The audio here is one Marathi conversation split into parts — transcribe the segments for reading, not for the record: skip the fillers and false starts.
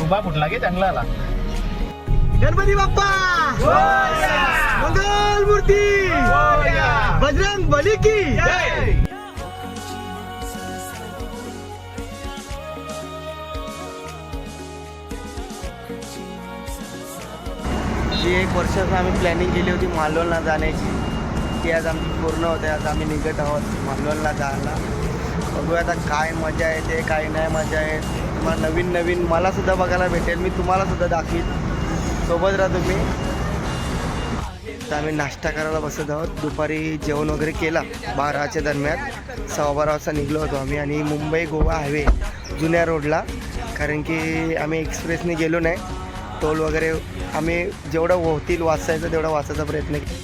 उभा फुटला की चांगला आला. गणपती बाप्पा मंगल मूर्ती बजरंग बली की जय. जी 1 वर्षाचं आम्ही प्लॅनिंग केली होती मालवणला जाण्याची, ती आज आमची पूर्ण होते. आज आम्ही निघत आहोत मालवणला जायला. बघूया आता काय मजा येते काय नाही मजा येते. तुम्हाला नवीन नवीन मला सुद्धा बघायला भेटेल, मी तुम्हाला सुद्धा दाखवीन. सोबत राहा तुम्ही. तर आम्ही नाश्ता करायला बसत आहोत. दुपारी जेवण वगैरे केला 12च्या दरम्यान. 12:15 वाजता निघलो होतो आम्ही आणि मुंबई गोवा हायवे जुन्या रोडला, कारण की आम्ही एक्सप्रेसने गेलो नाही. टोल वगैरे आम्ही जेवढं होतील वाचायचं तेवढा वाचायचा प्रयत्न केला.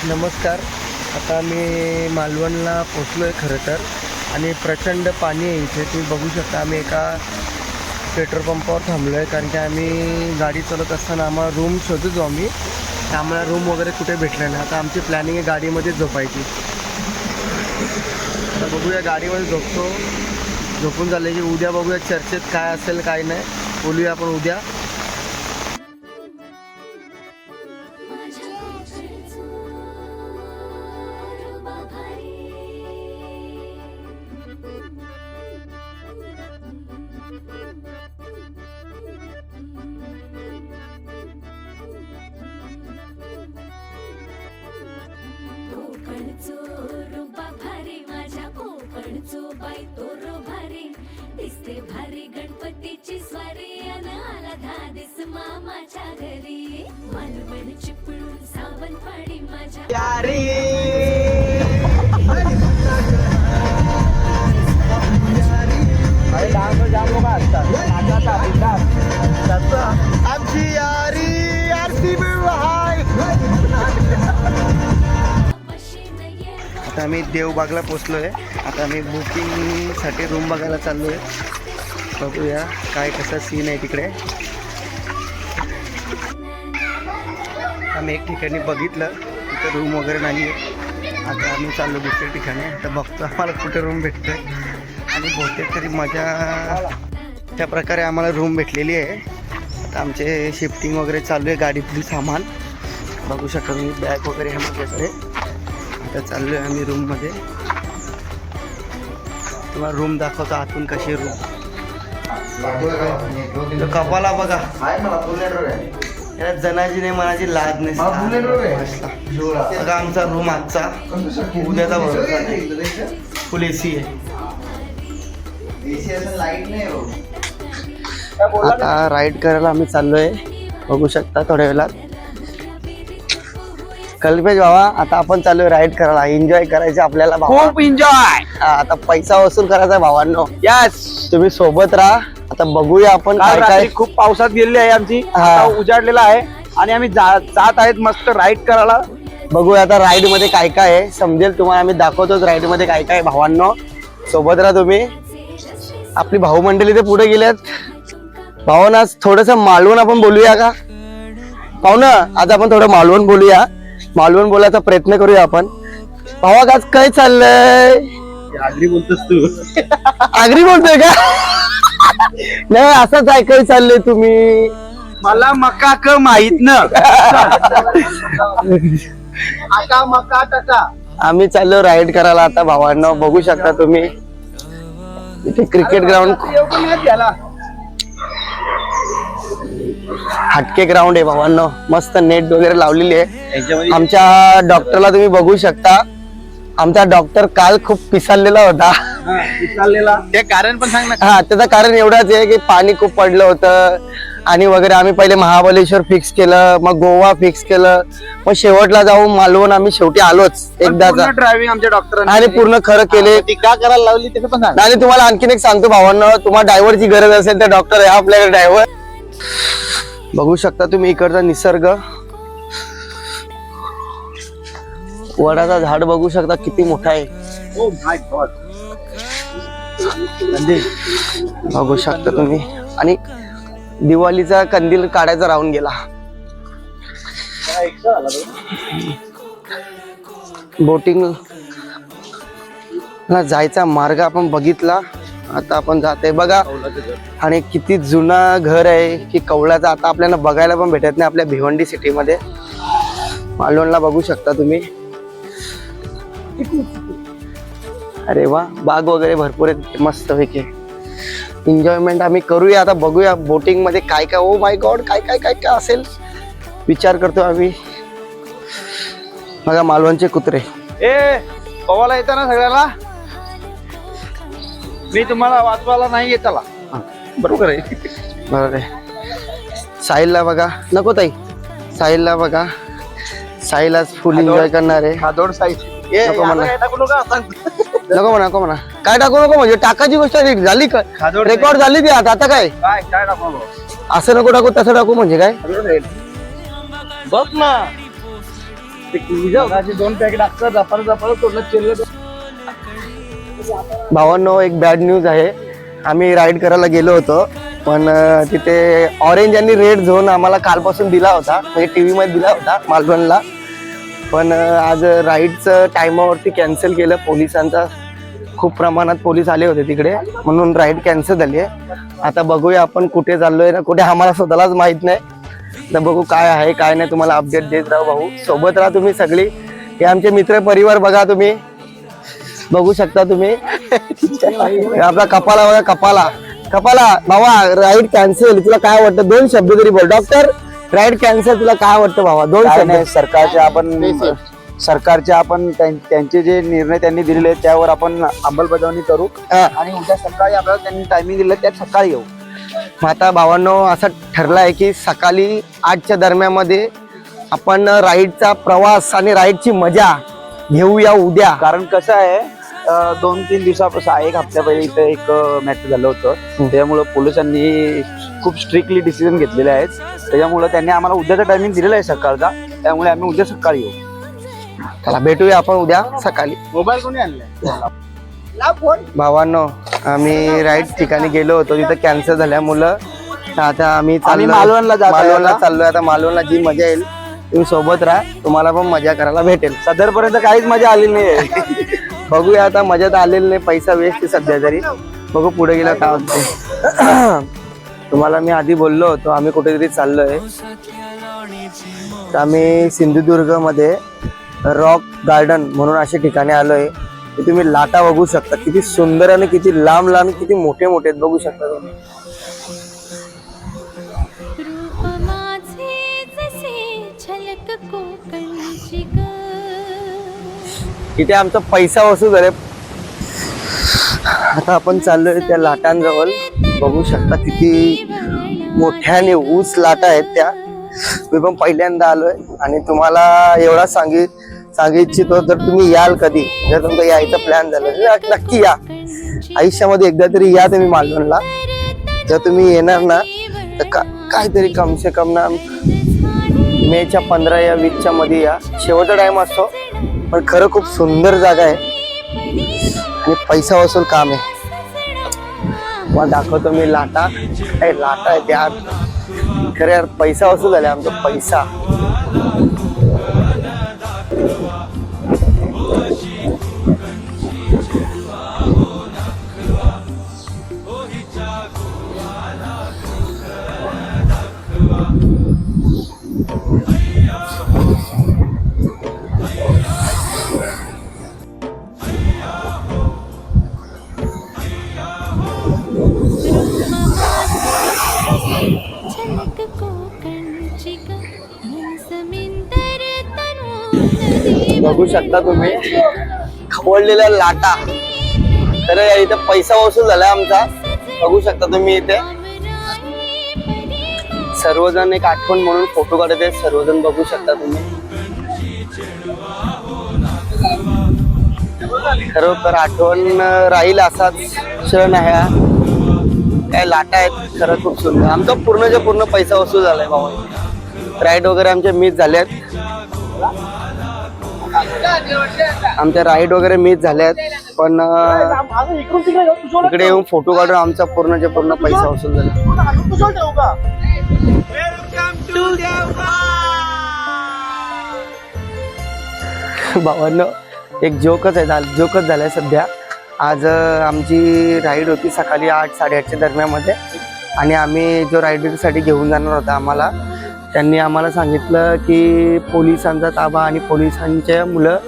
नमस्कार. आता मी मालवणला पोचलो आहे खरं तर, आणि प्रचंड पाणी आहे इथे. तुम्ही बघू शकता आम्ही एका पेट्रोल पंपावर थांबलो आहे, कारण की आम्ही गाडी चालवत असताना आम्हाला रूम शोधतो आम्ही. आम्हाला रूम वगैरे कुठे भेटलं नाही. आता आमची प्लॅनिंग आहे गाडीमध्येच झोपायची. आता बघूया गाडीमध्ये झोपतो. झोपून झाले की उद्या बघूया चर्चेत काय असेल काय नाही, बोलूया आपण उद्या. भारी गणपतीची स्वारी आला धादिस मामाच्या घरी. मालवण चिपळूण सावंतवाडी माझ्या आमची यारी आरती. आता आम्ही देवबागला पोचलो आहे. आता आम्ही बुकिंगसाठी रूम बघायला चाललो आहे. बघूया काय कसा सीन आहे तिकडे. आम्ही एक ठिकाणी बघितलं, तिथं रूम वगैरे नाही आहे. आता आम्ही चाललो दुसऱ्या ठिकाणी. आता बघतो आम्हाला कुठे रूम भेटतो आहे, आणि बहुतेक तरी मजा त्या प्रकारे आम्हाला रूम भेटलेली आहे. आता आमचे शिफ्टिंग वगैरे चालू आहे, गाडीतली सामान बघू शकता तुम्ही. बॅग वगैरे आहे माझ्याकडे. आता चाललो आहे आम्ही रूममध्ये. तुम्हाला रूम दाखवतो आतून कशी रूम. कपाला बघा, याला जनाची मनाची लाज नाही. बघा आमचा रूम आजचा, उद्याचा भरोसा नाही. फुल AC आहे. आता राईड करायला आम्ही चाललोय, बघू शकता थोड्या वेळात. कल्पेश बाबा, आता आपण चाललोय राईड करायला. एन्जॉय करायचं आपल्याला, खूप एन्जॉय. आता पैसा वसूल करायचा भावांनो. यस, तुम्ही सोबत राहा. आता बघूया आपण काय काय. खूप पावसात गेलेली आहे आमची, उजाडलेला आहे, आणि आम्ही जात आहेत मस्त राईड करायला. बघूया आता राईड मध्ये काय काय आहे, समजेल तुम्हाला. आम्ही दाखवतोच राईड मध्ये काय काय. भावांनो सोबत राहा तुम्ही. आपली भाऊ मंडळी ते पुढे गेल्यात. भावांना आज थोडस मालवण आपण बोलूया का भावना? आज आपण थोडं मालवण बोलूया. मालवण बोलायचा प्रयत्न करूया आपण. भावा आज काय चाललंय? आगरी बोलतोस तू? आगरी बोलतोय का? नाही, असंच ऐकाय चाललंय तुम्ही. मला मका क माहित ना. आका मका टका. आम्ही चाललो राईड करायला आता भावांना. बघू शकता तुम्ही इथे क्रिकेट ग्राउंड, हटके ग्राउंड आहे भावांनो. मस्त नेट वगैरे लावलेली आहे. आमच्या डॉक्टरला तुम्ही बघू शकता. आमचा डॉक्टर काल खूप पिसाळलेला होता. ते कारण पण सांग ना. हा, त्याचं कारण एवढंच आहे की पाणी खूप पडलं होतं आणि वगैरे आम्ही पहिले महाबळेश्वर फिक्स केलं, मग गोवा फिक्स केलं, मग शेवटला जाऊन मालवण आम्ही शेवटी आलोच एकदाचा. ड्रायव्हिंग आमच्या डॉक्टरांनी आणि पूर्ण खरं केले. ती का करायला लावली ते पण सांग. आणि तुम्हाला आणखीन एक सांगतो भावांना, तुम्हाला ड्रायव्हरची गरज असेल तर डॉक्टर आहे आपल्याकडे ड्रायव्हर. बघू शकता तुम्ही इकडचा निसर्ग, वडाचा झाड बघू शकता किती मोठा आहे. Oh my God. बघू शकता तुम्ही. आणि दिवाळीचा कंदील काढायचा राहून गेला. बोटिंग जायचा मार्ग आपण बघितला, आता आपण जाते बघा. आणि किती जुना घर आहे की कवळाचा, आता आपल्याला बघायला पण भेटत नाही आपल्या भिवंडी सिटी मध्ये. मालवणला बघू शकता तुम्ही. अरे वा, बाग वगैरे भरपूर आहेत मस्त पैकी. एन्जॉयमेंट आम्ही करूया आता. बघूया बोटिंग मध्ये काय काय. ओ माय गॉड, काय काय काय काय असेल विचार करतो आम्ही. बघा मालवणचे कुत्रे. ए पवाला येतं ना सगळ्याला. मी तुम्हाला वाचवायला नाही येताला. बरोबर आहे. बरोबर आहे. साहिलला बघा. नको ताई, साहिलला बघा. साहिल आज फुल एन्जॉय करणार आहे. हा दोन साईज. नको म्हणा. टाकू नका. नको म्हणा. काय टाकू नको म्हणजे टाकायची गोष्ट झाली का? रेकॉर्ड झाली ती आता काय काय काय टाकू असं नको टाकू तसं टाकू म्हणजे काय? बघ ना ते दोन पॅकेट असतात. जपार तोडलं चिरलं. भावांनो, एक बॅड न्यूज आहे. आम्ही राईड करायला गेलो होतो, पण तिथे ऑरेंज आणि रेड झोन आम्हाला कालपासून दिला होता, म्हणजे टीव्ही मध्ये दिला होता मालवणला. पण आज राईडचं टायमावरती कॅन्सल केलं. पोलिसांचा खूप प्रमाणात पोलीस आले होते तिकडे, म्हणून राईड कॅन्सल झाली आहे. आता बघूया आपण कुठे चाललोय ना कुठे, आम्हाला स्वतःलाच माहित नाही. तर बघू काय आहे काय नाही, तुम्हाला अपडेट देत राहू भाऊ. सोबत राहा तुम्ही सगळी. हे आमचे मित्र परिवार बघा तुम्ही, बघू शकता तुम्ही. आपला कपाला बघा, कपाला भावा. राईड कॅन्सल, तुला काय वाटतं? दोन शब्द तरी बोल. डॉक्टर, राईड कॅन्सल तुला काय वाटतं भावा? दोन शब्द. सरकारचे आपण त्यांचे जे निर्णय त्यांनी दिलेले आहेत त्यावर आपण अंमलबजावणी करू. आणि उद्या सकाळी आपल्याला त्यांनी टायमिंग दिलं त्यात सकाळी येऊ. आता भावांनो असं ठरलं आहे की सकाळी 8च्या दरम्यानमध्ये आपण राईडचा प्रवास आणि राईडची मजा घेऊया उद्या. कारण कसं आहे, 2-3 दिवसापासून, एक हप्त्या पहिले इथे एक मॅच झालं होतं. त्यामुळं पोलिसांनी खूप स्ट्रिक्टली डिसिजन घेतलेले आहेत. त्याच्यामुळे त्यांनी आम्हाला उद्याचा टायमिंग दिलेला आहे सकाळचा. त्यामुळे आम्ही उद्या सकाळी येऊ. चला भेटूया आपण उद्या सकाळी. मोबाईल कोणी आणलाय? भावांनो, आम्ही राईड ठिकाणी गेलो होतो, तिथं कॅन्सल झाल्यामुळं आता आम्ही मालवणला चाललोय. आता मालवणला जी मजा येईल तुम्ही सोबत राहा, तुम्हाला पण मजा करायला भेटेल. सदरपर्यंत काहीच मजा आलेली नाही. बघूया आता. मजा तर आलेली नाही, पैसा वेस्ट आहे सध्या तरी. बघू पुढे गेला काय होतं. तुम्हाला मी आधी बोललो होतो आम्ही कुठेतरी चाललोय. तर आम्ही सिंधुदुर्ग मध्ये रॉक गार्डन म्हणून अशा ठिकाणी आलोय. तुम्ही लाटा बघू शकता, किती सुंदर आणि किती लांब लांब, किती मोठे मोठे बघू शकता तुम्ही. इथे आमचा पैसा वसूल झाले. आता आपण चाललोय त्या लाटांजवळ. बघू शकता किती मोठ्याने ऊस लाटा आहेत त्या. मी पण पहिल्यांदा आलोय आणि तुम्हाला एवढा सांगू इच्छितो, जर तुम्ही याल कधी, जर तुमचा यायचा प्लॅन झाला तर नक्की या. आयुष्यामध्ये एकदा तरी या तुम्ही मालवणला. जर तुम्ही येणार ना तर काहीतरी कमसे कम ना मेच्या 15 या 20च्या मध्ये या. शेवटचा टाइम असतो, पण खरं खूप सुंदर जागा आहे आणि पैसा वसूल काम आहे. मग दाखवतो मी लाटा. लाटा आहे त्या खरं यार, पैसा वसूल झाला आमचा पैसा. बघू शकता तुम्ही खवळलेल्या लाटा. तर इथे पैसा वसूल झाला आमचा. बघू शकता तुम्ही इथे सर्वजण एक आठवण म्हणून फोटो काढत आहेत, सर्वजण बघू शकता तुम्ही. खरोखर आठवण राहील असाच क्षण आहे हा. काय लाटा आहेत, खरं खूप सुंदर. आमचा पूर्णच्या पूर्ण पैसा वसूल झालाय भाऊ. राईड वगैरे आमच्या मिस झाल्यात, आमच्या राईड वगैरे मिस झाल्यात, पण इकडे येऊन फोटो काढून आमचा पूर्णच्या पूर्ण पैसा वसूल झाला. भावांनो एक जोकच झालाय सध्या. आज आमची राईड होती सकाळी 8-8:30च्या दरम्यानमध्ये, आणि आम्ही जो राईडसाठी घेऊन जाणार होता आम्हाला, त्यांनी आम्हाला सांगितलं की पोलिसांचा ताबा आणि पोलिसांच्या मुलं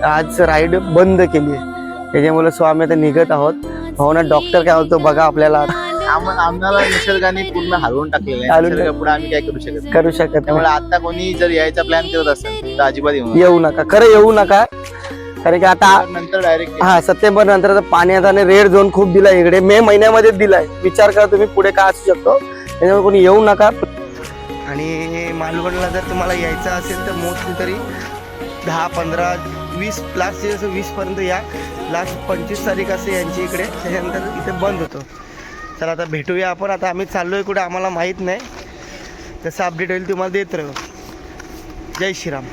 आज राईड बंद केली आहे. त्याच्यामुळे सो आम्ही आता निघत आहोत. भावना डॉक्टर काय होतो बघा आपल्याला. आम्हाला निसर्गाने पूर्ण हरवून टाकलेलं आहे. निसर्गापुढे आम्ही काय करू शकत नाही. त्यामुळे आता कोणी जर यायचा प्लॅन करत असेल तर अजिबात येऊ नका, खरं येऊ नका. कारण की आता नंतर डायरेक्ट सप्टेंबर नंतर पाण्याचा रेड झोन खूप दिलाय इकडे. मे महिन्यामध्ये दिलाय. विचार करा तुम्ही पुढे काय असू शकतो. त्याच्यामुळे कोणी येऊ नका. आणि मालवणला जर तुम्हाला यायचं असेल तर मोस्टली तरी 10, 15, 20 लास्ट 20 पर्यंत या. लास्ट 25 तारीख असे यांची इकडे, त्याच्यानंतर इथे बंद होतो. चला आता भेटूया आपण. आता आम्ही चाललोय कुठे आम्हाला माहीत नाही. तसं अपडेट होईल तुम्हाला देत राहू. जय श्रीराम.